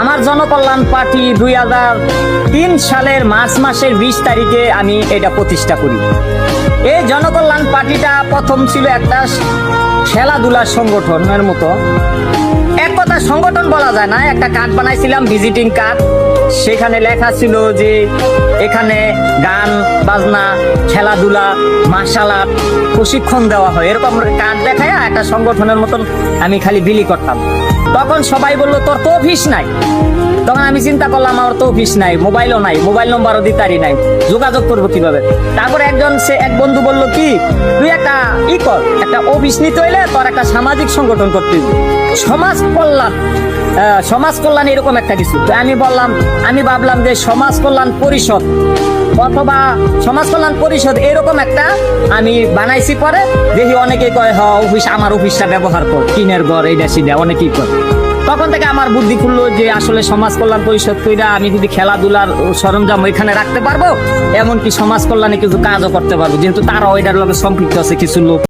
আমার জনকল্যাণ পার্টি 2003 সালের মার্চ মাসের 20 তারিখে আমি এটা প্রতিষ্ঠা করি। এই জনকল্যাণ পার্টিটা প্রথম ছিল একটা খেলাধুলার সংগঠনের মতো, এক কথা সংগঠন বলা যায় না, একটা কার্ড বানাইছিলাম, ভিজিটিং কার্ড। সেখানে লেখা ছিল যে এখানে গান বাজনা, খেলাধুলা, মার্শাল আর্ট প্রশিক্ষণ দেওয়া হয়, এরকম কার্ড দেখায় একটা সংগঠনের মতন আমি খালি বিলি করতাম। তখন সবাই বললো তোর তো অফিস নাই। তখন আমি চিন্তা করলাম আমার তো অফিস নাই, মোবাইলও নাই, মোবাইল নম্বরও দিতারি নাই, যোগাযোগ করবো কিভাবে? তারপরে এক বন্ধু বললো কি তুই একটা কর, একটা অফিস নিতে হইলে তোর একটা সামাজিক সংগঠন করতে হবে, সমাজ কল্যাণ এরকম একটা কিছু। তো আমি ভাবলাম যে সমাজ কল্যাণ পরিষদ অথবা সমাজ কল্যাণ পরিষদ এরকম একটা আমি বানাইছি। পরে দেখি অনেকেই কয় আমার অফিসটা ব্যবহার কর, টিনের ঘর, এইটা সেটা অনেকেই কর। তখন থেকে আমার বুদ্ধি খুললো যে আসলে সমাজ কল্যাণ পরিষদ কইরা আমি যদি খেলাধুলার সরঞ্জাম ওইখানে রাখতে পারবো, এমনকি সমাজ কল্যাণে কিছু কাজও করতে পারবো, যেহেতু তারা ওইটার লগে সম্পৃক্ত আছে কিছু লোক।